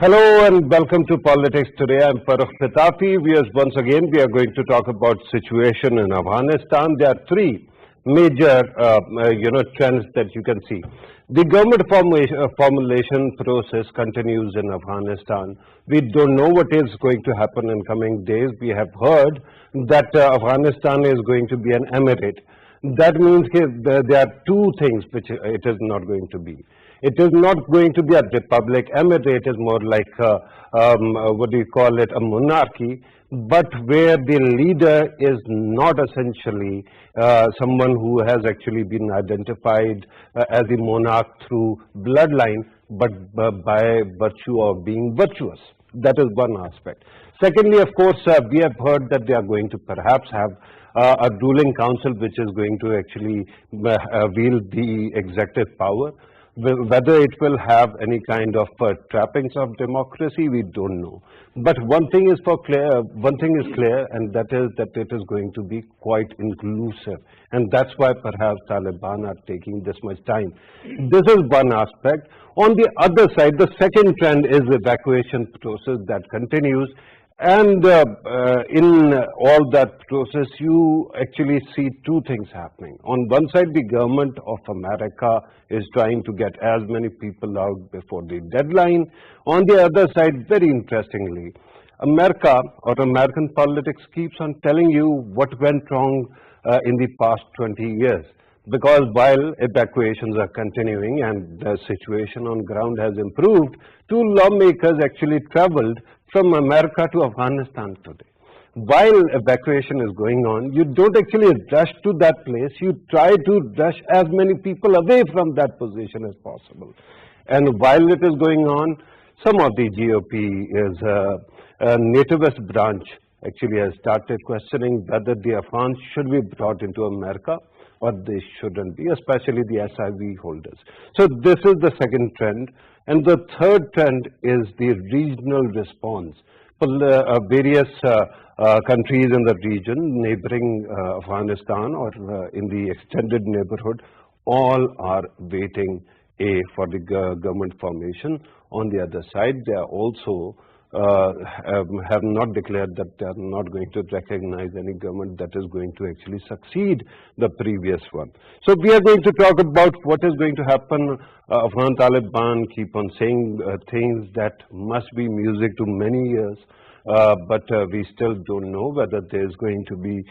Hello and welcome to Politics Today. I'm Farrukh Pitafi. Once again, we are going to talk about situation in Afghanistan. There are three major, trends that you can see. The government formulation process continues in Afghanistan. We don't know what is going to happen in coming days. We have heard that Afghanistan is going to be an emirate. That means there are two things which it is not going to be. It is not going to be a republic. Emirate is more like a monarchy, but where the leader is not essentially someone who has actually been identified as a monarch through bloodline, but by virtue of being virtuous. That is one aspect. Secondly, of course, we have heard that they are going to perhaps have a ruling council which is going to actually wield the executive power. Whether it will have any kind of trappings of democracy, we don't know. But one thing is clear, and that is that it is going to be quite inclusive, and that's why perhaps Taliban are taking this much time. This is one aspect. On the other side, the second trend is the evacuation process that continues. And in all that process, you actually see two things happening. On one side, the government of America is trying to get as many people out before the deadline. On the other side, very interestingly, America or American politics keeps on telling you what went wrong in the past 20 years. Because while evacuations are continuing and the situation on ground has improved, two lawmakers actually traveled from America to Afghanistan today. While evacuation is going on, you don't actually rush to that place. You try to rush as many people away from that position as possible. And while it is going on, some of the GOP nativist branch actually has started questioning whether the Afghans should be brought into America or they shouldn't be, especially the SIV holders. So this is the second trend. And the third trend is the regional response. Various countries in the region, neighboring Afghanistan or in the extended neighborhood, all are waiting for the government formation. On the other side, they are also have not declared that they are not going to recognize any government that is going to actually succeed the previous one. So we are going to talk about what is going to happen. Afghan Taliban keep on saying things that must be music to many ears, but we still don't know whether there is going to be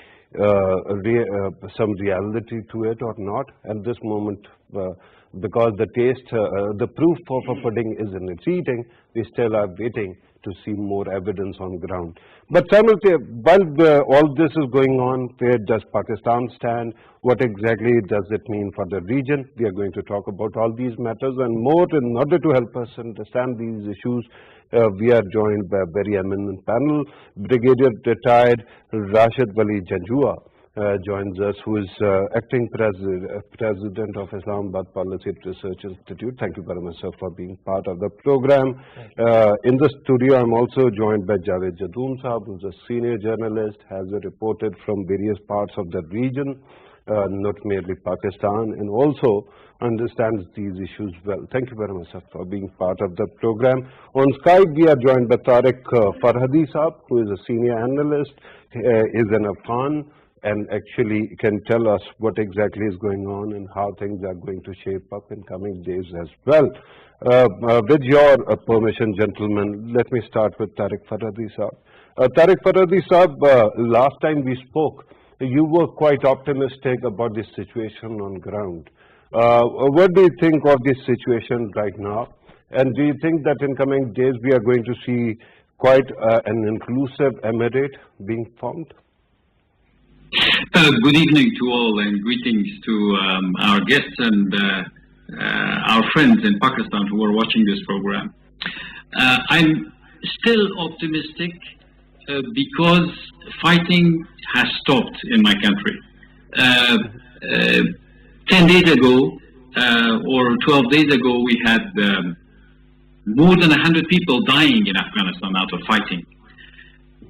some reality to it or not at this moment. Because the proof of a pudding is in its eating, we still are waiting to see more evidence on ground. But simultaneously, while all this is going on, where does Pakistan stand? What exactly does it mean for the region? We are going to talk about all these matters and more. In order to help us understand these issues, we are joined by a very eminent panel. Brigadier Retired Rashid Wali Janjua joins us, who is acting president of Islamabad Policy Research Institute. Thank you very much, sir, for being part of the program. In the studio, I'm also joined by Javed Jadoon Saab, who's a senior journalist, has reported from various parts of the region, not merely Pakistan, and also understands these issues well. Thank you very much, sir, for being part of the program. On Skype, we are joined by Tariq Farhadi Saab, who is a senior analyst, is an Afghan, and actually can tell us what exactly is going on and how things are going to shape up in coming days as well. With your permission, gentlemen, let me start with Tariq Farhadi Saab. Tariq Farhadi Saab, last time we spoke, you were quite optimistic about the situation on ground. What do you think of this situation right now? And do you think that in coming days we are going to see quite an inclusive emirate being formed? Good evening to all and greetings to our guests and our friends in Pakistan who are watching this program. I'm still optimistic because fighting has stopped in my country. 10 days ago or 12 days ago, we had more than 100 people dying in Afghanistan out of fighting.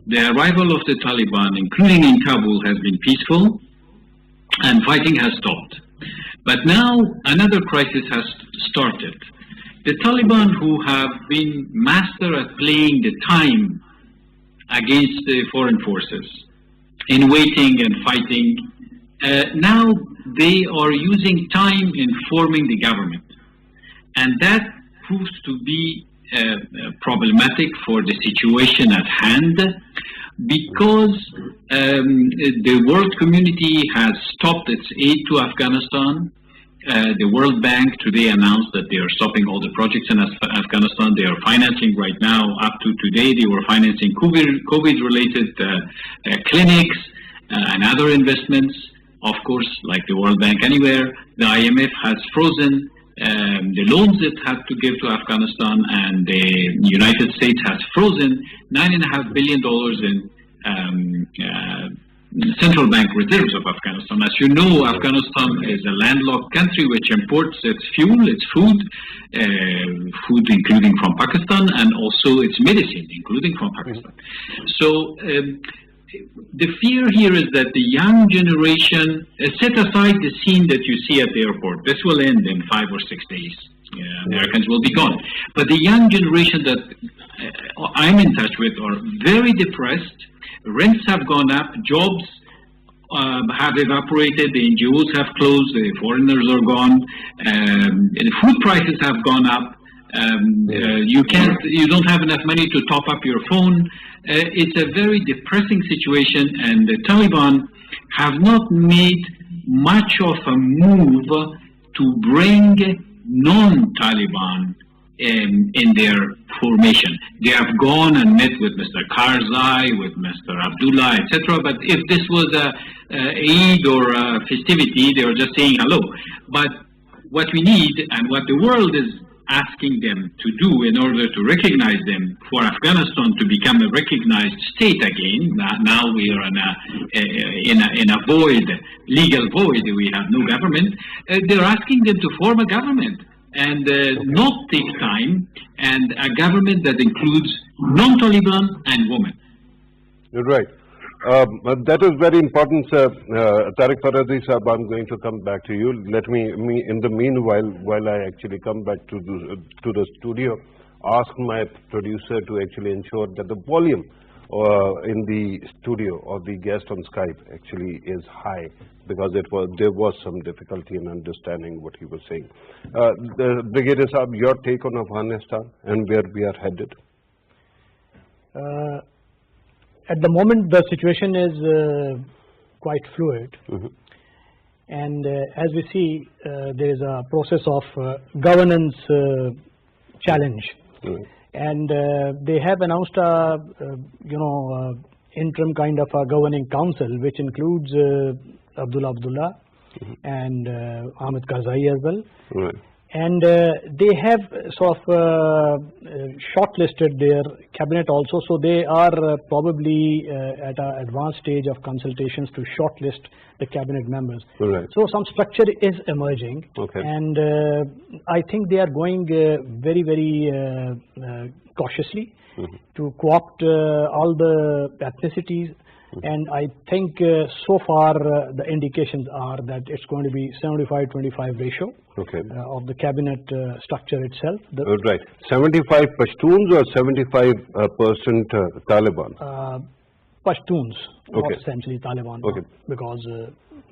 The arrival of the Taliban, including in Kabul, has been peaceful and fighting has stopped. But now another crisis has started. The Taliban, who have been master at playing the time against the foreign forces, in waiting and fighting, now they are using time in forming the government. And that proves to be problematic for the situation at hand, because the world community has stopped its aid to Afghanistan. The World Bank today announced that they are stopping all the projects in Afghanistan. They are financing right now, up to today, they were financing COVID-related clinics and other investments. Of course, like the World Bank anywhere, the IMF has frozen the loans it had to give to Afghanistan, and the United States has frozen $9.5 billion in central bank reserves of Afghanistan. As you know, Afghanistan is a landlocked country which imports its fuel, its food including from Pakistan, and also its medicine, including from Pakistan. So the fear here is that the young generation, set aside the scene that you see at the airport, this will end in 5 or 6 days. Americans will be gone. But the young generation that I'm in touch with are very depressed. Rents have gone up, jobs have evaporated, the NGOs have closed, the foreigners are gone, the food prices have gone up. You don't have enough money to top up your phone. It's a very depressing situation, and the Taliban have not made much of a move to bring non-Taliban in their formation. They have gone and met with Mr. Karzai, with Mr. Abdullah, etc. But if this was a Eid or a festivity, they were just saying hello. But what we need, and what the world is asking them to do in order to recognize them, for Afghanistan to become a recognized state again. Now we are in a void, legal void. We have no government. They're asking them to form a government and not take time, and a government that includes non-Taliban and women. You're right. That is very important, sir. Tariq Faradi Sahab, I'm going to come back to you. Let me in the meanwhile, while I actually come back to the studio, ask my producer to actually ensure that the volume in the studio or the guest on Skype actually is high, because there was some difficulty in understanding what he was saying. Brigadier Sahab, your take on Afghanistan and where we are headed? At the moment, the situation is quite fluid, and as we see, there is a process of governance challenge, and they have announced a interim kind of a governing council, which includes Abdullah and Ahmed Karzai as well. And they have sort of shortlisted their cabinet also, so they are probably at an advanced stage of consultations to shortlist the cabinet members. So some structure is emerging, and I think they are going very, very cautiously to co-opt all the ethnicities. And I think so far the indications are that it's going to be 75-25 ratio of the cabinet structure itself. Right. 75 Pashtuns or 75% Taliban? Pashtuns, not essentially Taliban, because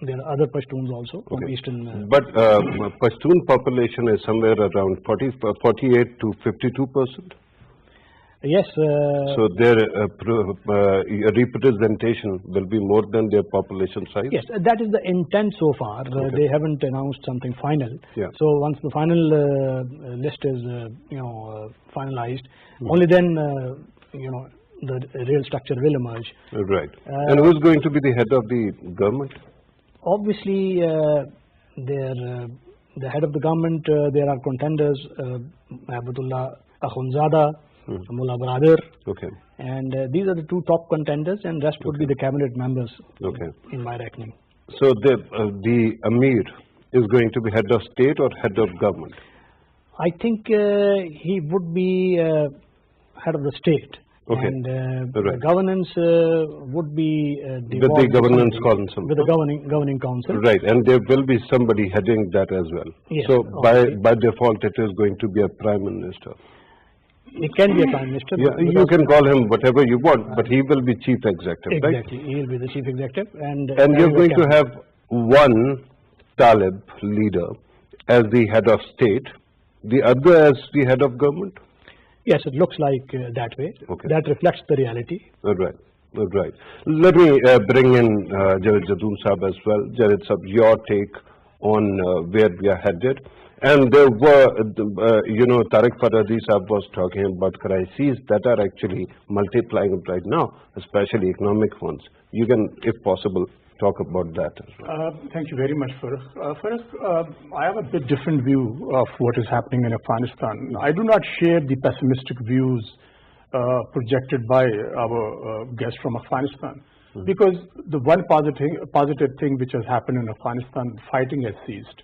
there are other Pashtuns also from eastern. But Pashtun population is somewhere around 48 to 52%. Yes. So their representation will be more than their population size? Yes, that is the intent so far. They haven't announced something final. So once the final list is finalized, only then the real structure will emerge. Right. And who's going to be the head of the government? Obviously, the head of the government, there are contenders, Abdullah Akhundzada, Mullah Brother, and these are the two top contenders, and rest would be the cabinet members, in my reckoning. So the Amir is going to be head of state or head of government? I think he would be head of the state, Okay. And Right. governance would be With the devolved to governance somebody, council. with the governing council. Right, and there will be somebody heading that as well. Yes, So obviously. by default, it is going to be a prime minister. It can be a prime minister. Yeah, you can call him whatever you want, but he will be chief executive, right? Exactly, he will be the chief executive, and And you're going to cabinet. have one Talib leader as the head of state, the other as the head of government. Yes, it looks like that way. Okay. That reflects the reality. All right. All right. Let me bring in Jared Jadoon Saab as well. Jared Saab, your take on where we are headed. And there were, Tariq Farhadi Saab was talking about crises that are actually multiplying right now, especially economic ones. You can, if possible, talk about that as well. Thank you very much, Farrukh. Farrukh, I have a bit different view of what is happening in Afghanistan. I do not share the pessimistic views projected by our guest from Afghanistan, because the one positive thing which has happened in Afghanistan, fighting has ceased,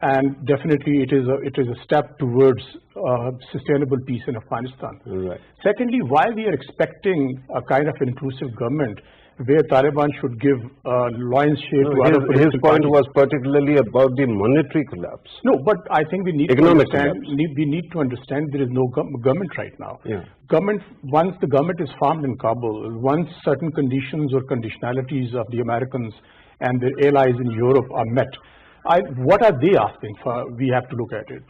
and definitely it is a step towards sustainable peace in Afghanistan. Right. Secondly, while we are expecting a kind of inclusive government where Taliban should give lion's share to other His political point parties. was particularly about the monetary collapse. No, but I think we need Economic to understand. collapse. We need to understand there is no government right now. Yeah. Government, once the government is formed in Kabul, once certain conditions or conditionalities of the Americans and their allies in Europe are met, what are they asking for? We have to look at it.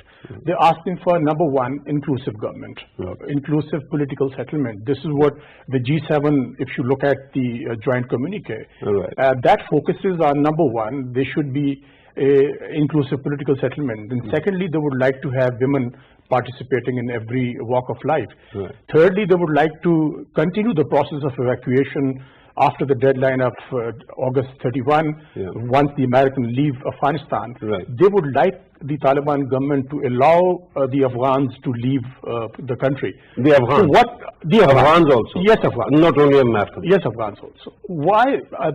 They're asking for, number one, inclusive government, inclusive political settlement. This is what the G7, if you look at the joint communique, Right. that focuses on, number one, there should be a inclusive political settlement. And secondly, they would like to have women participating in every walk of life. Right. Thirdly, they would like to continue the process of evacuation after the deadline of August 31, Yeah. once the Americans leave Afghanistan. Right. They would like the Taliban government to allow the Afghans to leave the country. The Afghans. So what the Afghans also. Yes, Afghans. Not only Americans. Yes, Afghans also. Why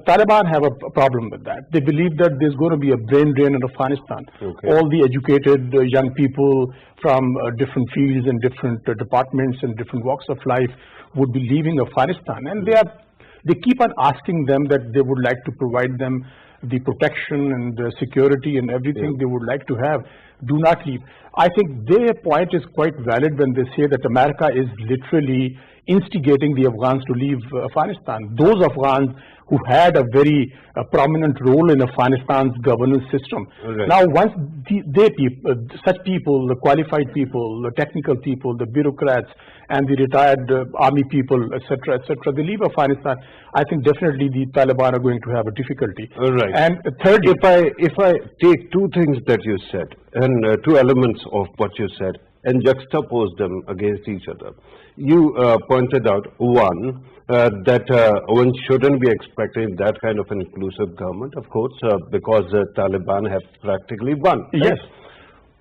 Taliban have a problem with that? They believe that there's going to be a brain drain in Afghanistan. Okay. All the educated young people from different fields and different departments and different walks of life would be leaving Afghanistan, and they keep on asking them that they would like to provide them the protection and the security and everything they would like to have. Do not leave. I think their point is quite valid when they say that America is literally instigating the Afghans to leave Afghanistan. Those Afghans who had a very prominent role in Afghanistan's governance system. Right. Now, once such people, the qualified people, the technical people, the bureaucrats, and the retired army people, etc., they leave Afghanistan, I think definitely the Taliban are going to have a difficulty. Right. And thirdly, If I take two things that you said and two elements of what you said and juxtapose them against each other, you pointed out one, that one shouldn't be expecting that kind of an inclusive government, of course, because the Taliban have practically won. right? yes.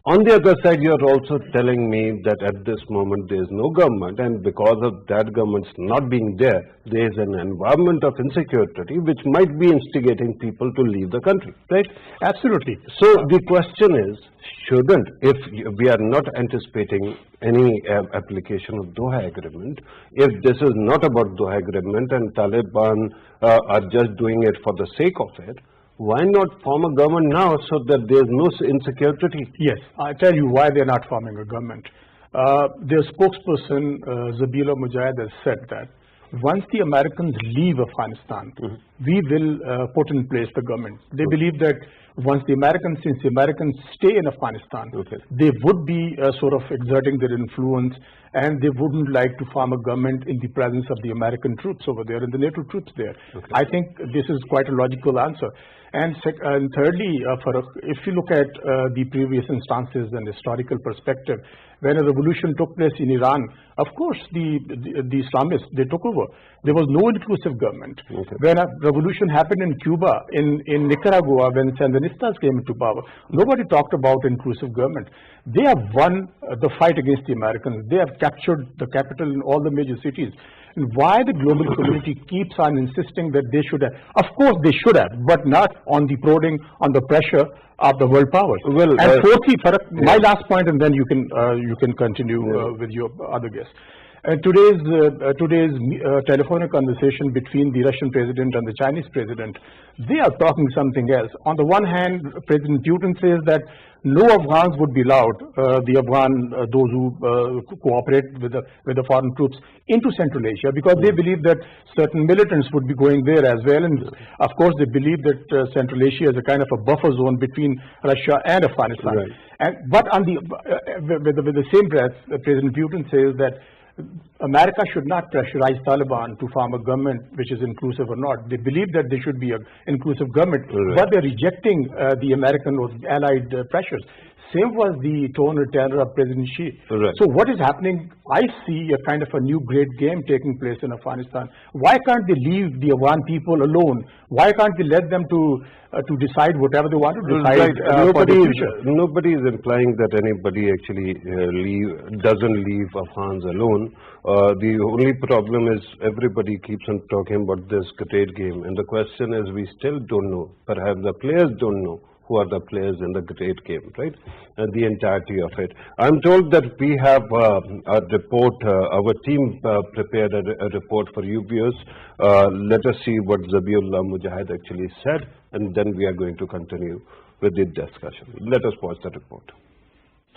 On the other side, you are also telling me that at this moment there is no government, and because of that government's not being there, there is an environment of insecurity which might be instigating people to leave the country, right? Absolutely. So the question is, shouldn't, if we are not anticipating any application of Doha Agreement, if this is not about Doha Agreement and Taliban are just doing it for the sake of it, why not form a government now so that there is no insecurity? Yes, I tell you why they're not forming a government. Their spokesperson, Zabila Mujahid, has said that once the Americans leave Afghanistan, we will put in place the government. They believe that once since the Americans stay in Afghanistan, they would be sort of exerting their influence, and they wouldn't like to form a government in the presence of the American troops over there and the NATO troops there. I think this is quite a logical answer. And thirdly, Farrukh, if you look at the previous instances and historical perspective, when a revolution took place in Iran, of course, the Islamists, they took over. There was no inclusive government. When a revolution happened in Cuba, in Nicaragua, when Sandinistas came into power, nobody talked about inclusive government. They have won the fight against the Americans. They have captured the capital in all the major cities. And why the global community keeps on insisting that they should have? Of course they should have, but not on the prodding, on the pressure of the world powers. Well, and fourthly, Farrukh, my last point, and then you can continue with your other guests. Today's telephonic conversation between the Russian president and the Chinese president, they are talking something else. On the one hand, President Putin says that no Afghans would be allowed, those who cooperate with the foreign troops, into Central Asia, because they believe that certain militants would be going there as well. And of course, they believe that Central Asia is a kind of a buffer zone between Russia and Afghanistan. Right. But on with the same breath, President Putin says that America should not pressurize Taliban to form a government which is inclusive or not. They believe that there should be an inclusive government, but they're rejecting the American or allied pressures. Same was the tone or tenor of President Xi. So what is happening? I see a kind of a new great game taking place in Afghanistan. Why can't they leave the Afghan people alone? Why can't they let them to decide whatever they want to decide for the future? Nobody is implying that anybody actually doesn't leave Afghans alone. The only problem is everybody keeps on talking about this great game, and the question is we still don't know. Perhaps the players don't know who are the players in the great game, right? And the entirety of it. I'm told that we have a report, our team prepared a report for you viewers. Let us see what Zabiullah Mujahid actually said, and then we are going to continue with the discussion. Let us watch the report.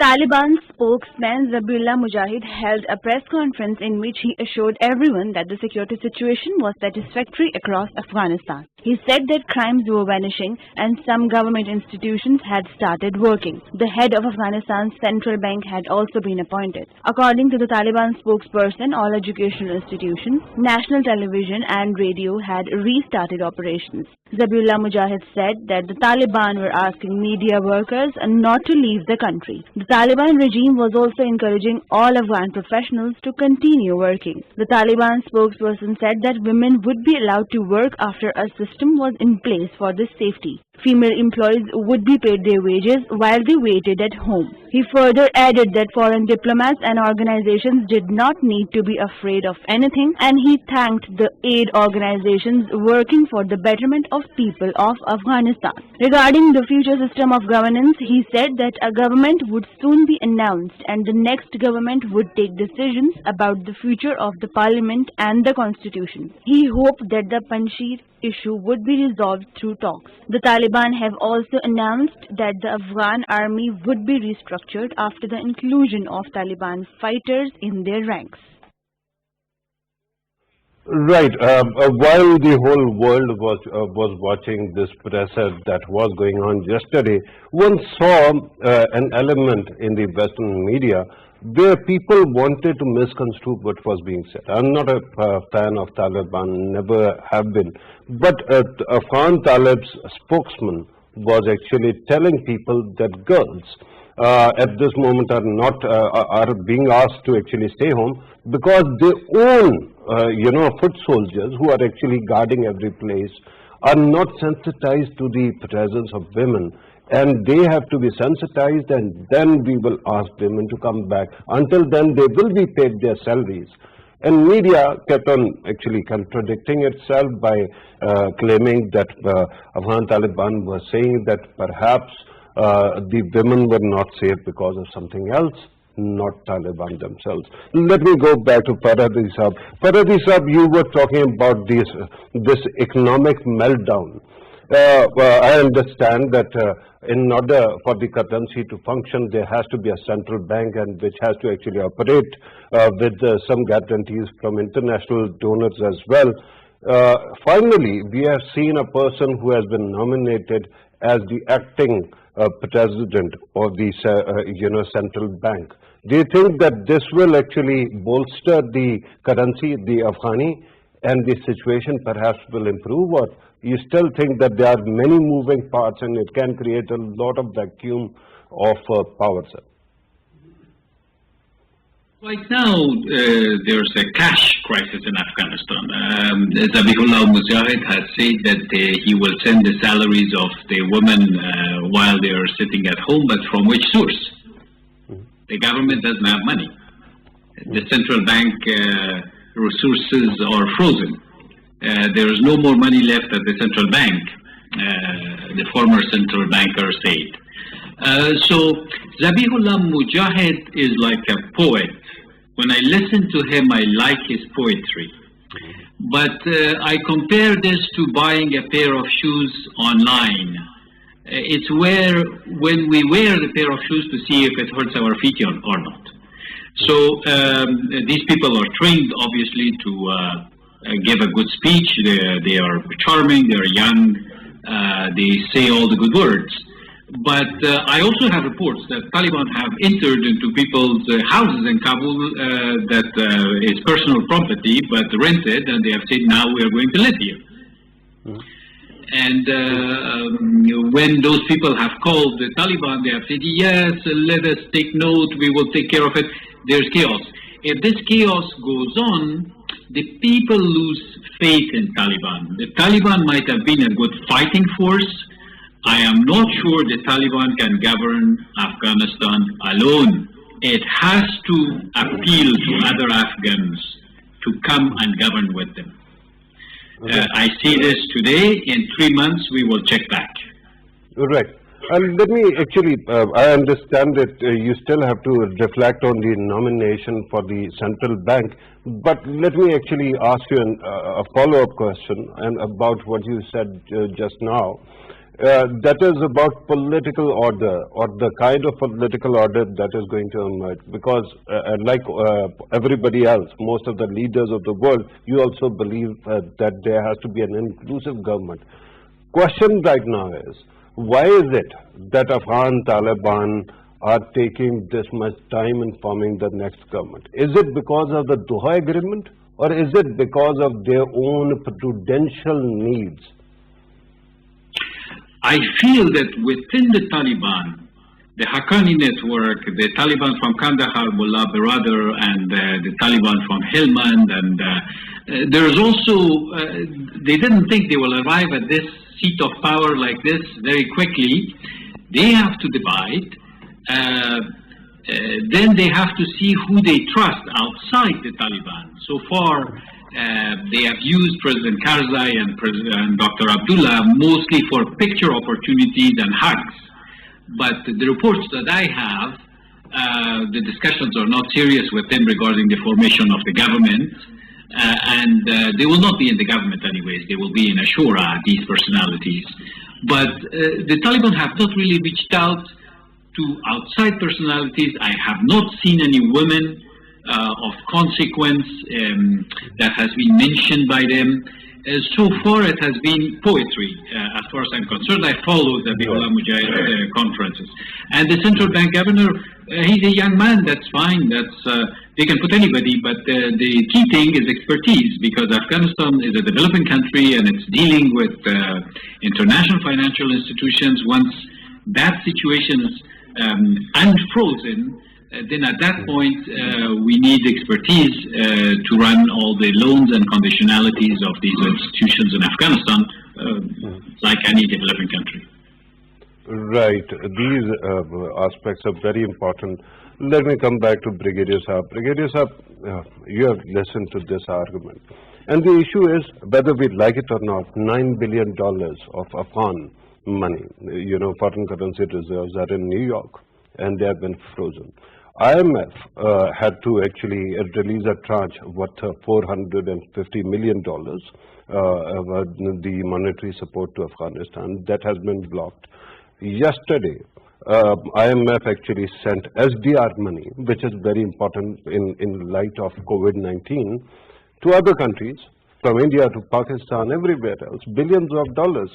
Taliban spokesman Zabiullah Mujahid held a press conference in which he assured everyone that the security situation was satisfactory across Afghanistan. He said that crimes were vanishing and some government institutions had started working. The head of Afghanistan's central bank had also been appointed. According to the Taliban spokesperson, all educational institutions, national television and radio had restarted operations. Zabiullah Mujahid said that the Taliban were asking media workers not to leave the country. The Taliban regime was also encouraging all Afghan professionals to continue working. The Taliban spokesperson said that women would be allowed to work after a system was in place for this safety. Female employees would be paid their wages while they waited at home. He further added that foreign diplomats and organizations did not need to be afraid of anything, and he thanked the aid organizations working for the betterment of people of Afghanistan. Regarding the future system of governance, he said that a government would soon be announced and the next government would take decisions about the future of the parliament and the constitution. He hoped that the Panjshir issue would be resolved through talks. The Taliban have also announced that the Afghan army would be restructured after the inclusion of Taliban fighters in their ranks. Right. While the whole world was watching this presser that was going on yesterday, one saw an element in the Western media where people wanted to misconstrue what was being said. I'm not a fan of Taliban, never have been. But Afghan Talib's spokesman was actually telling people that girls at this moment are being asked to actually stay home because their own foot soldiers who are actually guarding every place are not sensitized to the presence of women. And they have to be sensitized, and then we will ask women to come back. Until then, they will be paid their salaries. And media kept on actually contradicting itself by claiming that Afghan Taliban was saying that perhaps the women were not safe because of something else, not Taliban themselves. Let me go back to Farrukh Sahab. Farrukh Sahab, you were talking about this economic meltdown. I understand that in order for the currency to function, there has to be a central bank and which has to actually operate with some guarantees from international donors as well. Finally, we have seen a person who has been nominated as the acting president of the central bank. Do you think that this will actually bolster the currency, the Afghani, and the situation perhaps will improve, or you still think that there are many moving parts and it can create a lot of vacuum of power, sir? Right now, there's a cash crisis in Afghanistan. Zabiullah Mujahid has said that he will send the salaries of the women while they are sitting at home, but from which source? The government doesn't have money. The central bank resources are frozen. There is no more money left at the central bank, the former central banker said. So Zabiullah Mujahid is like a poet When I listen to him, I like his poetry. But I compare this to buying a pair of shoes online. It's when we wear the pair of shoes to see if it hurts our feet or not. So these people are trained, obviously, to give a good speech. They are charming, they are young, they say all the good words. But I also have reports that Taliban have entered into people's houses in Kabul that is personal property, but rented, and they have said, now we are going to live here. And when those people have called the Taliban, they have said, yes, let us take note, we will take care of it. There's chaos. If this chaos goes on, the people lose faith in Taliban. The Taliban might have been a good fighting force. I am not sure the Taliban can govern Afghanistan alone. It has to appeal to other Afghans to come and govern with them. I see this today. In 3 months, we will check back. Right. And let me actually, I understand that you still have to reflect on the nomination for the central bank, but let me actually ask you a follow-up question and about what you said just now. That is about political order, or the kind of political order that is going to emerge, because like everybody else, most of the leaders of the world, you also believe that there has to be an inclusive government. Question right now is, why is it that Afghan Taliban are taking this much time in forming the next government? Is it because of the Doha Agreement, or is it because of their own prudential needs? I feel that within the Taliban, the Haqqani network, the Taliban from Kandahar, Mullah Baradar, and the Taliban from Helmand, and there's also, they didn't think they will arrive at this seat of power like this very quickly. They have to divide. Then they have to see who they trust outside the Taliban. So far, they have used President Karzai and Dr. Abdullah mostly for picture opportunities and hugs. But the reports that I have, the discussions are not serious with them regarding the formation of the government. And they will not be in the government anyways. They will be in a shura, these personalities. But the Taliban have not really reached out to outside personalities. I have not seen any women of consequence that has been mentioned by them. So far it has been poetry, as far as I'm concerned. I follow the Bihullah Mujahid conferences. And the central bank governor, he's a young man, that's fine, they can put anybody, but the key thing is expertise, because Afghanistan is a developing country and it's dealing with international financial institutions. Once that situation is unfrozen, then at that point we need expertise to run all the loans and conditionalities of these institutions in Afghanistan, like any developing country. Right. These aspects are very important. Let me come back to Brigadier Saab. Brigadier Saab, you have listened to this argument. And the issue is, whether we like it or not, $9 billion of Afghan money, foreign currency reserves are in New York, and they have been frozen. IMF had to actually release a tranche worth $450 million, the monetary support to Afghanistan. That has been blocked. Yesterday, IMF actually sent SDR money, which is very important in light of COVID-19, to other countries, from India to Pakistan, everywhere else, billions of dollars.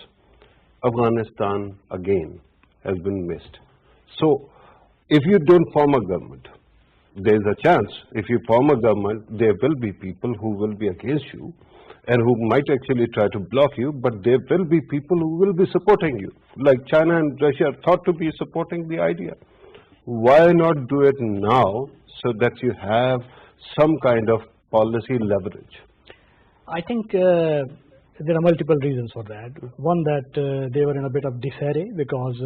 Afghanistan, again, has been missed. So, if you don't form a government, there is a chance, if you form a government, there will be people who will be against you and who might actually try to block you, but there will be people who will be supporting you, like China and Russia are thought to be supporting the idea. Why not do it now so that you have some kind of policy leverage? I think there are multiple reasons for that. One, that they were in a bit of disarray because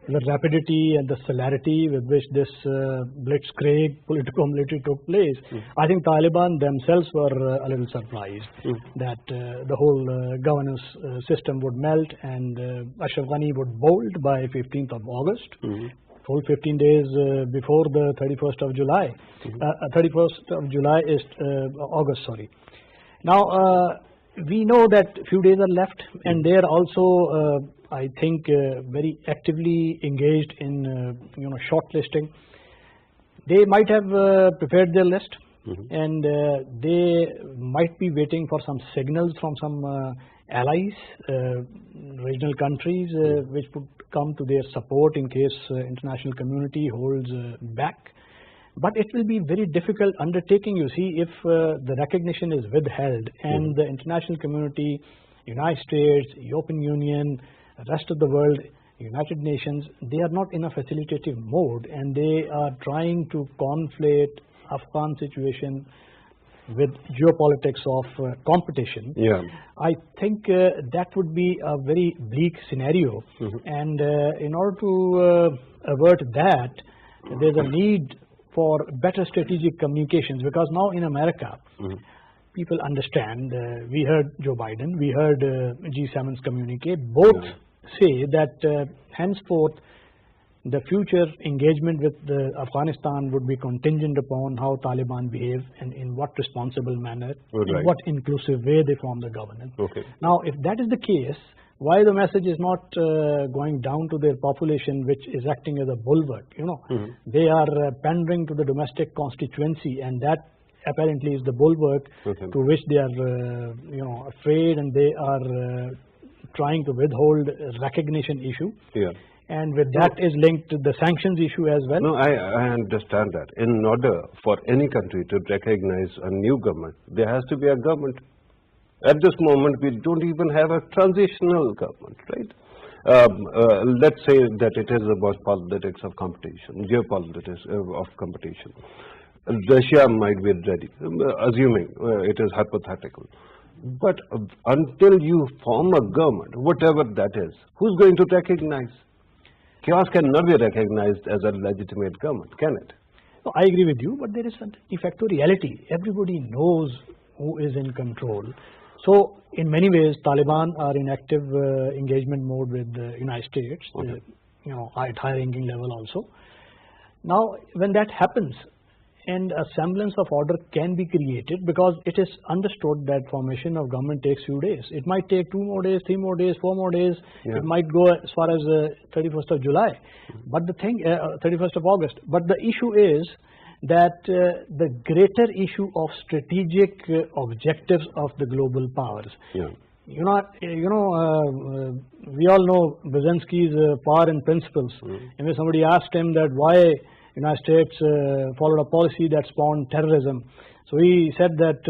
the rapidity and the celerity with which this blitzkrieg political military took place. I think Taliban themselves were a little surprised that the whole governance system would melt and Ashraf Ghani would bolt by 15th of August. full 15 days before the 31st of July. 31st of July is August, sorry. Now, we know that few days are left, and they are also, I think, very actively engaged in, shortlisting. They might have prepared their list, and they might be waiting for some signals from some allies, regional countries, which would come to their support in case international community holds back. But it will be very difficult undertaking, you see, if the recognition is withheld and the international community, United States, European Union, rest of the world, United Nations, they are not in a facilitative mode, and they are trying to conflate Afghan situation with geopolitics of competition. Yeah. I think that would be a very bleak scenario, and in order to avert that, there's a need for better strategic communications, because now in America, people understand. We heard Joe Biden, we heard G7's communique, both say that henceforth the future engagement with Afghanistan would be contingent upon how Taliban behave and in what responsible manner, in what inclusive way they form the governance. Now, if that is the case, why the message is not going down to their population, which is acting as a bulwark? They are pandering to the domestic constituency, and that apparently is the bulwark to which they are, afraid, and they are trying to withhold recognition issue. And with that is linked to the sanctions issue as well. No, I understand that. In order for any country to recognize a new government, there has to be a government. At this moment, we don't even have a transitional government, right? Let's say that it is about politics of competition, geopolitics of competition. Russia might be ready, assuming it is hypothetical. But until you form a government, whatever that is, who's going to recognize? Chaos cannot be recognized as a legitimate government, can it? No, I agree with you, but there is a de facto reality. Everybody knows who is in control. So, in many ways, Taliban are in active engagement mode with the United States, at high-ranking level also. Now, when that happens, and a semblance of order can be created, because it is understood that formation of government takes few days. It might take 2 more days, 3 more days, 4 more days. It might go as far as 31st of July, but the thing, 31st of August. But the issue is that the greater issue of strategic objectives of the global powers. We all know Brzezinski's power and principles. And when somebody asked him that why United States followed a policy that spawned terrorism, so he said that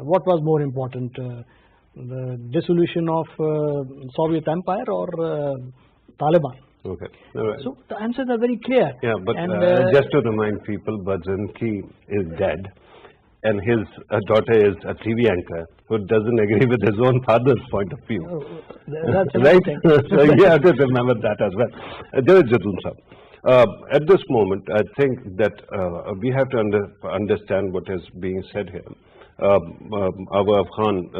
what was more important, the dissolution of Soviet Empire or Taliban? Okay. All right. So the answers are very clear. Yeah, but just to remind people, Brzezinski is dead, and his daughter is a TV anchor who doesn't agree with his own father's point of view. That's right? So you have to remember that as well. There is Jadul Sahab. At this moment, I think that we have to understand what is being said here. Our Afghan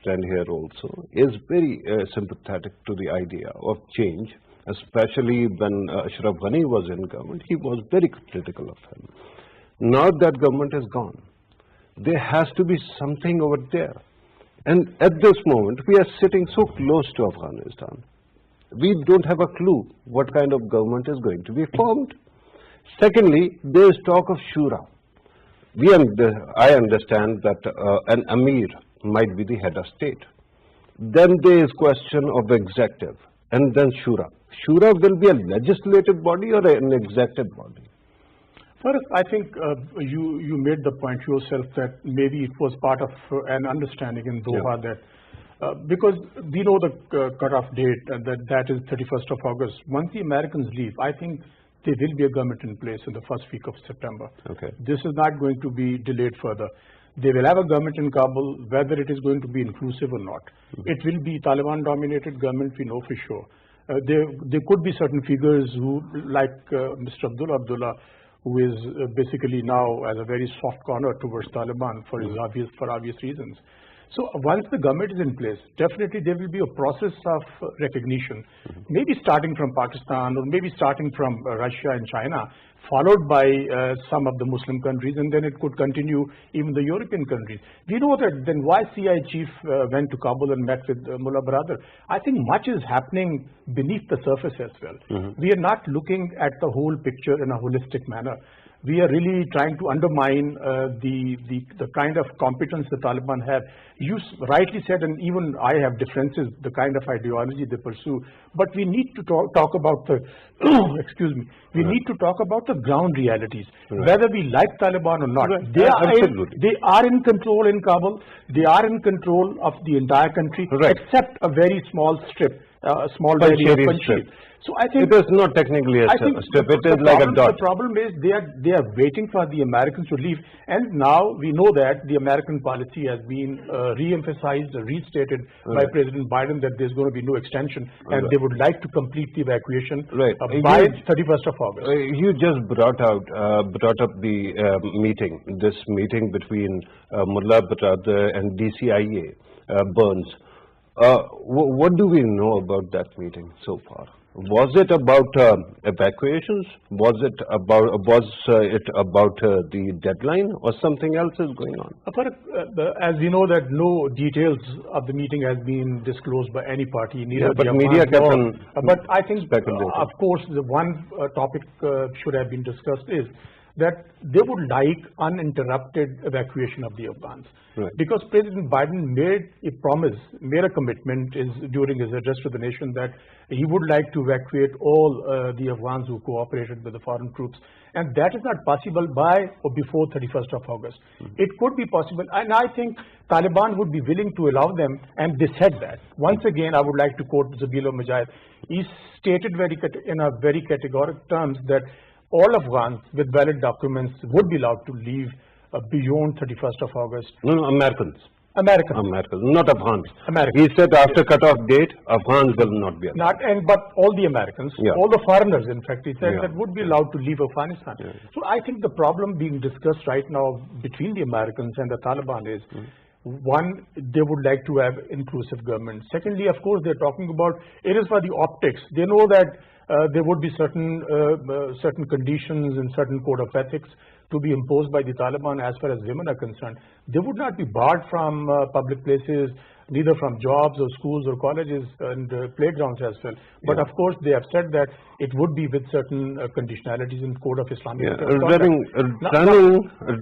friend here also is very sympathetic to the idea of change, especially when Ashraf Ghani was in government. He was very critical of him. Now that government is gone, there has to be something over there. And at this moment, we are sitting so close to Afghanistan. We don't have a clue what kind of government is going to be formed. Secondly, there is talk of Shura. I understand that an Amir might be the head of state. Then there is question of executive, and then Shura. Shura will be a legislative body or an executive body? Farrukh, I think you made the point yourself that maybe it was part of an understanding in Doha that because we know the cutoff date, that is 31st of August. Once the Americans leave, I think there will be a government in place in the first week of September. Okay. This is not going to be delayed further. They will have a government in Kabul, whether it is going to be inclusive or not. It will be Taliban-dominated government, we know for sure. There could be certain figures who, like Mr. Abdullah, who is basically now as a very soft corner towards Taliban for obvious reasons. So once the government is in place, definitely there will be a process of recognition, maybe starting from Pakistan or maybe starting from Russia and China, followed by some of the Muslim countries, and then it could continue even the European countries. We know that then why CI chief went to Kabul and met with Mullah Baradar. I think much is happening beneath the surface as well. We are not looking at the whole picture in a holistic manner. We are really trying to undermine the kind of competence the Taliban have. You rightly said, and even I have differences, the kind of ideology they pursue. But we need to talk about the, excuse me, we need to talk about the ground realities. Whether we like Taliban or not, they are in control in Kabul. They are in control of the entire country, except a very small strip, a small area of Panjshir. So I think it is not technically a strip. It is like a dot. The problem is they are waiting for the Americans to leave, and now we know that the American policy has been re-emphasized, restated by President Biden that there's going to be no extension, and they would like to complete the evacuation by 31st of August. You just brought up this meeting between Mullah Baradar and DCIA, Burns. What do we know about that meeting so far? Was it about evacuations? Was it about the deadline, or something else is going on? As we know that no details of the meeting has been disclosed by any party, neither but media can. But I think, of course, the one topic should have been discussed is that they would like uninterrupted evacuation of the Afghans. Because President Biden made a promise, made a commitment during his address to the nation that he would like to evacuate all the Afghans who cooperated with the foreign troops. And that is not possible by or before 31st of August. It could be possible, and I think Taliban would be willing to allow them, and they said that. Once again, I would like to quote Zabihullah Mujahid. He stated in a very categorical terms that all Afghans with valid documents would be allowed to leave beyond 31st of August. No, Americans. Americans, not Afghans. Americans. He said after cut-off date, Afghans will not be allowed. But all the Americans, all the foreigners, in fact, he said that would be allowed to leave Afghanistan. So I think the problem being discussed right now between the Americans and the Taliban is, one, they would like to have inclusive government. Secondly, of course, they're talking about, it is for the optics. They know that there would be certain conditions and certain code of ethics to be imposed by the Taliban as far as women are concerned. They would not be barred from public places, neither from jobs or schools or colleges and playgrounds as well. But of course, they have said that it would be with certain conditionalities in Code of Islamic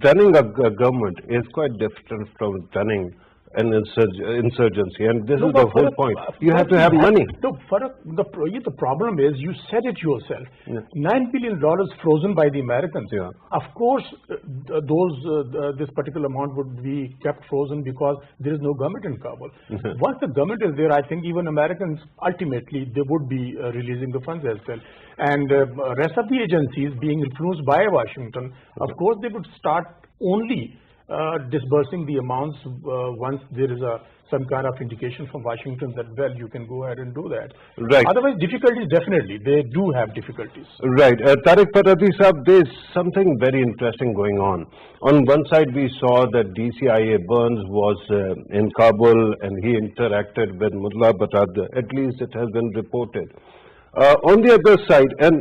running a government is quite different from running an insurgency, and this is the whole point. You have to have money. No, Farrukh, the problem is, you said it yourself, $9 billion frozen by the Americans. Of course, this particular amount would be kept frozen because there is no government in Kabul. Once the government is there, I think even Americans, ultimately, they would be releasing the funds as well. And rest of the agencies being influenced by Washington, of course, they would start only disbursing the amounts once there is some kind of indication from Washington that, well, you can go ahead and do that. Otherwise, difficulties, definitely, they do have difficulties. Tariq Patati Sahab, there is something very interesting going on. On one side, we saw that DCIA Burns was in Kabul and he interacted with Mullah Baradar. At least it has been reported. On the other side, and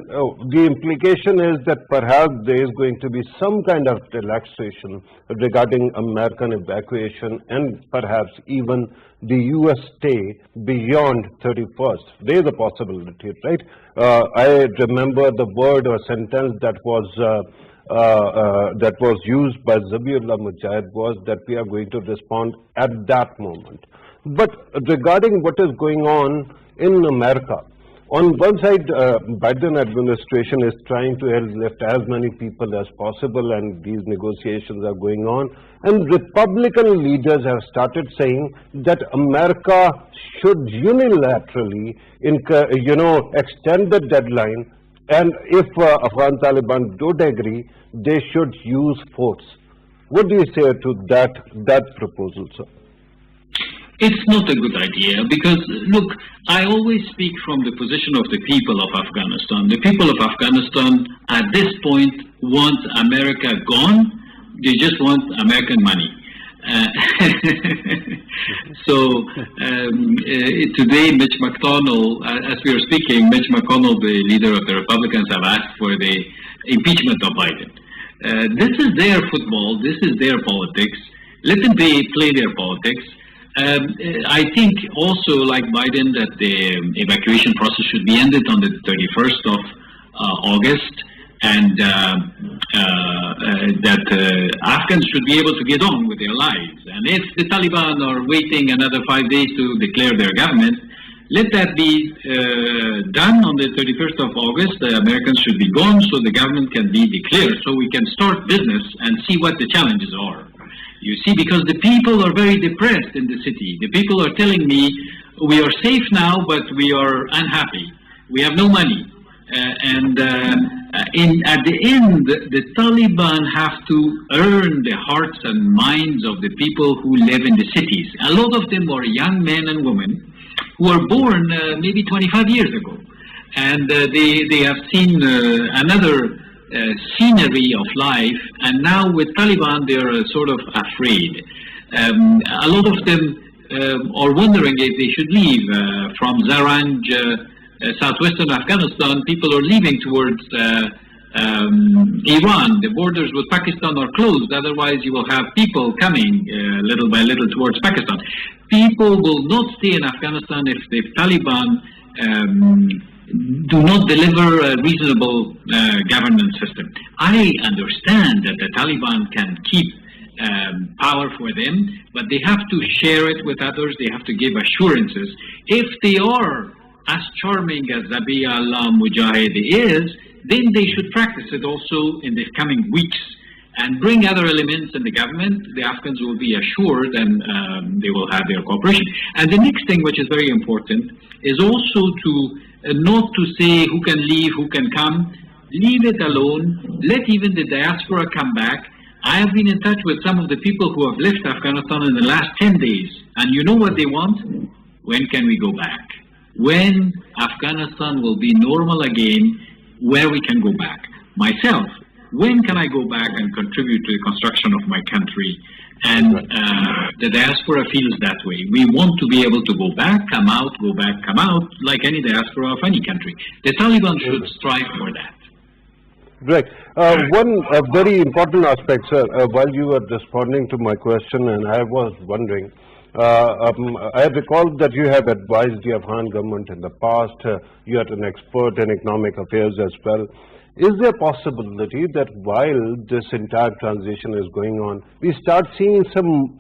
the implication is that perhaps there is going to be some kind of relaxation regarding American evacuation and perhaps even the U.S. stay beyond 31st. There is a possibility, right? I remember the word or sentence that was used by Zabihullah Mujahid was that we are going to respond at that moment. But regarding what is going on in America, on one side, Biden administration is trying to lift as many people as possible, and these negotiations are going on. And Republican leaders have started saying that America should unilaterally, extend the deadline. And if Afghan Taliban don't agree, they should use force. What do you say to that proposal, sir? It's not a good idea because, look, I always speak from the position of the people of Afghanistan. The people of Afghanistan at this point want America gone. They just want American money. So today, Mitch McConnell, as we are speaking, Mitch McConnell, the leader of the Republicans, have asked for the impeachment of Biden. This is their football. This is their politics. Let them play their politics. I think also, like Biden, that the evacuation process should be ended on the 31st of August, and that Afghans should be able to get on with their lives. And if the Taliban are waiting another 5 days to declare their government, let that be done on the 31st of August. The Americans should be gone so the government can be declared, so we can start business and see what the challenges are. You see, because the people are very depressed in the city. The people are telling me, we are safe now, but we are unhappy. We have no money. At the end, the Taliban have to earn the hearts and minds of the people who live in the cities. A lot of them are young men and women who were born maybe 25 years ago. And they have seen another scenery of life, and now with Taliban they are sort of afraid. A lot of them are wondering if they should leave. From Zaranj, southwestern Afghanistan, people are leaving towards Iran. The borders with Pakistan are closed, otherwise you will have people coming little by little towards Pakistan. People will not stay in Afghanistan if the Taliban do not deliver a reasonable governance system. I understand that the Taliban can keep power for them, but they have to share it with others. They have to give assurances. If they are as charming as Zabiya Allah Mujahid is, then they should practice it also in the coming weeks and bring other elements in the government. The Afghans will be assured, and they will have their cooperation. And the next thing, which is very important, is also to not to say who can leave, who can come. Leave it alone. Let even the diaspora come back. I have been in touch with some of the people who have left Afghanistan in the last 10 days. And you know what they want? When can we go back? When Afghanistan will be normal again, where we can go back. Myself, when can I go back and contribute to the construction of my country? And the diaspora feels that way. We want to be able to go back, come out, go back, come out, like any diaspora of any country. The Taliban should strive for that. Right. One very important aspect, sir, while you were responding to my question, and I was wondering, I recall that you have advised the Afghan government in the past. You are an expert in economic affairs as well. Is there a possibility that while this entire transition is going on, we start seeing some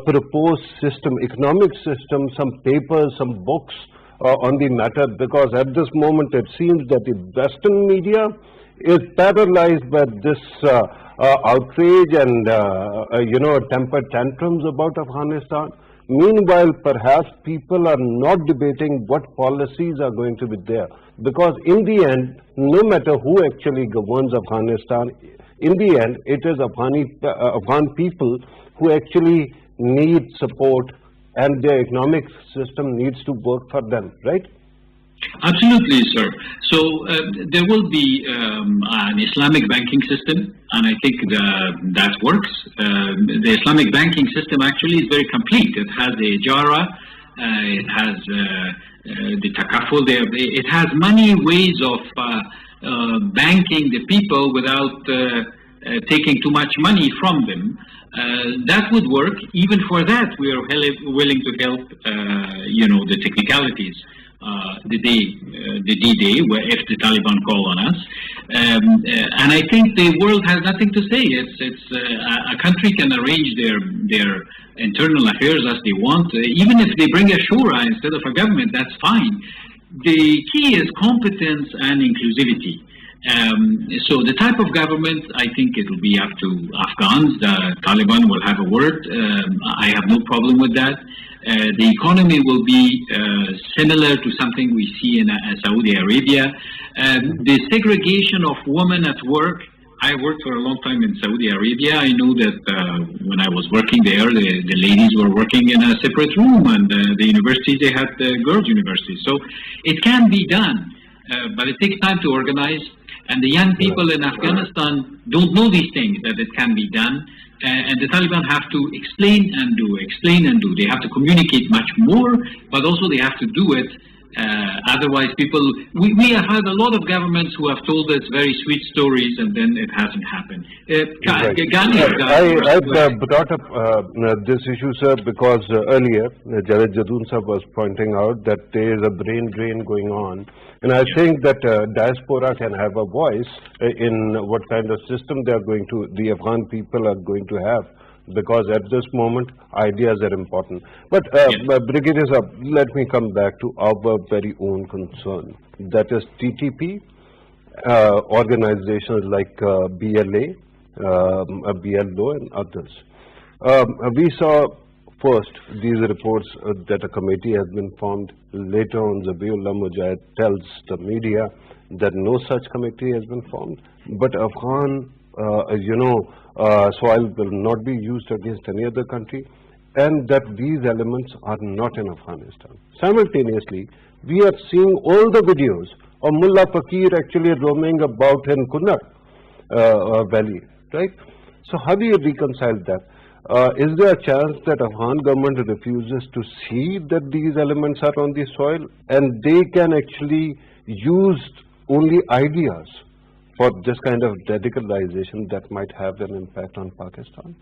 proposed system, economic system, some papers, some books on the matter? Because at this moment it seems that the Western media is paralyzed by this outrage and temper tantrums about Afghanistan. Meanwhile, perhaps people are not debating what policies are going to be there, because in the end, no matter who actually governs Afghanistan, in the end it is Afghan people who actually need support, and their economic system needs to work for them, right? Absolutely, sir. So there will be an Islamic banking system, and I think that works. The Islamic banking system actually is very complete. It has the Ijara, it has the Takaful, it has many ways of banking the people without taking too much money from them. That would work. Even for that, we are willing to help, the technicalities. The D-Day, where if the Taliban call on us, and I think the world has nothing to say. It's a country can arrange their internal affairs as they want. Even if they bring a shura instead of a government, that's fine. The key is competence and inclusivity. So the type of government, I think it will be up to Afghans. The Taliban will have a word. I have no problem with that. The economy will be similar to something we see in Saudi Arabia. The segregation of women at work, I worked for a long time in Saudi Arabia. I know that when I was working there, the ladies were working in a separate room, and the universities, they had the girls' universities. So it can be done, but it takes time to organize. And the young people in Afghanistan don't know these things, that it can be done. And the Taliban have to explain and do. They have to communicate much more, but also they have to do it. Otherwise, we have had a lot of governments who have told us very sweet stories, and then it hasn't happened. I brought up this issue, sir, because earlier Javed Jadoon sir was pointing out that there is a brain drain going on, and I think that diaspora can have a voice in what kind of system the Afghan people are going to have. Because at this moment, ideas are important. But Brigadier Sahab, let me come back to our very own concern. That is TTP, organizations like BLA, BLO and others. We saw first these reports that a committee has been formed. Later on, Zabiullah Mujahid tells the media that no such committee has been formed. But Afghan, soil will not be used against any other country, and that these elements are not in Afghanistan. Simultaneously, we are seeing all the videos of Mullah Fakir actually roaming about in Kunnar Valley, right? So how do you reconcile that? Is there a chance that Afghan government refuses to see that these elements are on the soil, and they can actually use only ideas for this kind of radicalization that might have an impact on Pakistan?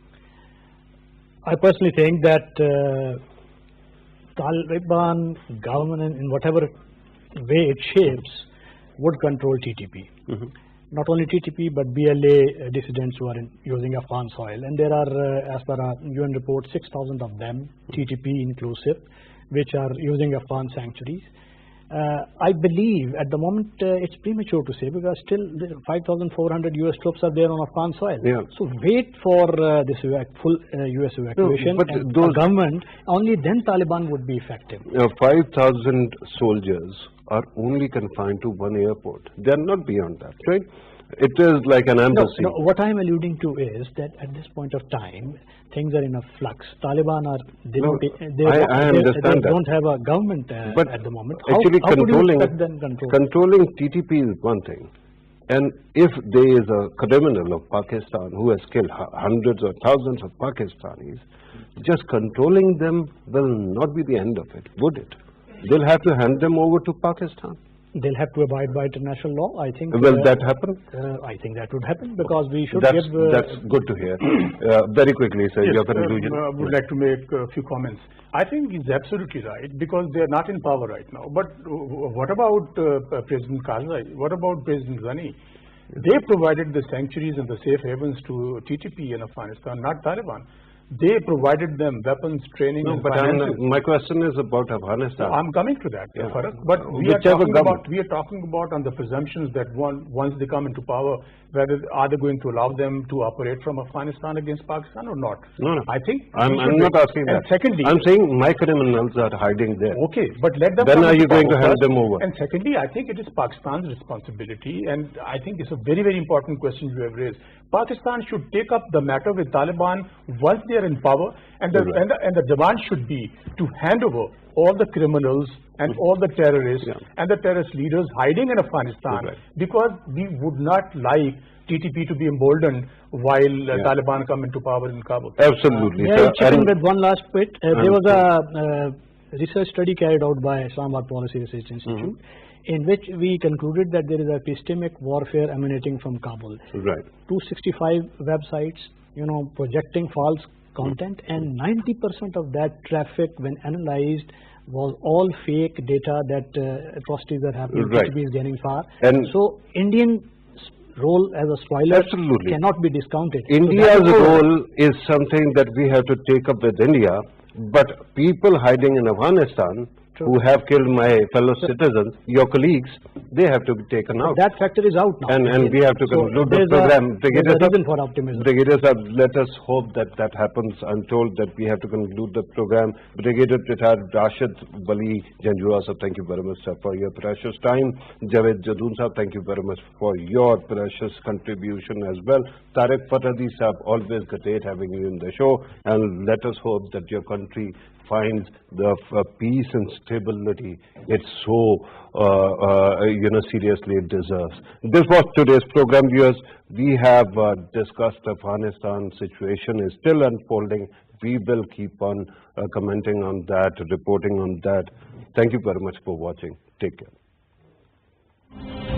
I personally think that Taliban government, in whatever way it shapes, would control TTP. Not only TTP, but BLA dissidents who are using Afghan soil. And there are, as per a UN report, 6,000 of them, TTP inclusive, which are using Afghan sanctuaries. I believe at the moment it's premature to say, because still 5,400 US troops are there on Afghan soil. Yeah. So wait for this full US evacuation, but and those the government, only then Taliban would be effective. 5,000 soldiers are only confined to one airport. They are not beyond that, right? It is like an embassy. No, what I am alluding to is that at this point of time, things are in a flux. Taliban are, they don't have a government at the moment. Actually, how could you expect them controlling TTP is one thing. And if there is a criminal of Pakistan who has killed hundreds or thousands of Pakistanis, just controlling them will not be the end of it, would it? They'll have to hand them over to Pakistan. They'll have to abide by international law, I think. Will that happen? I think that would happen, because we should that's good to hear. Very quickly, sir, your conclusion. I would like to make a few comments. I think he's absolutely right, because they are not in power right now. But what about President Karzai? What about President Ghani? They provided the sanctuaries and the safe havens to TTP in Afghanistan, not Taliban. They provided them weapons, training, and finances. My question is about Afghanistan. I'm coming to that, Farrukh. But we are talking about on the presumptions that once they come into power, whether are they going to allow them to operate from Afghanistan against Pakistan or not? No. I think I'm not asking that. Secondly, I'm saying my criminals are hiding there. Okay, but let them. When are you going to hand them over? And secondly, I think it is Pakistan's responsibility, and I think it's a very, very important question you have raised. Pakistan should take up the matter with Taliban once they are in power, and the demand should be to hand over all the criminals and all the terrorists and the terrorist leaders hiding in Afghanistan, because we would not like TTP to be emboldened while Taliban come into power in Kabul. Absolutely. Chip in with one last bit. There was a research study carried out by Islamabad Policy Research Institute, in which we concluded that there is epistemic warfare emanating from Kabul. Right. 265 websites, projecting false content, and 90% of that traffic, when analyzed, was all fake data that atrocities are happening. TTP is getting far. And so Indian role as a spoiler cannot be discounted. India's role is something that we have to take up with India, but people hiding in Afghanistan who have killed my fellow citizens, your colleagues, they have to be taken out. That factor is out now. And we have to conclude the program. There's a reason for optimism. Brigadier Sahab, let us hope that happens. I'm told that we have to conclude the program. Brigadier Retired Rashid Wali Janjura Sahab, thank you very much, sir, for your precious time. Javed Jadoon Sahab, thank you very much for your precious contribution as well. Tariq Fatadi Sahab, always great having you in the show. And let us hope that your country finds the peace and stability it's so seriously it deserves. This was today's program, viewers. We have discussed Afghanistan situation is still unfolding. We will keep on commenting on that, reporting on that. Thank you very much for watching. Take care.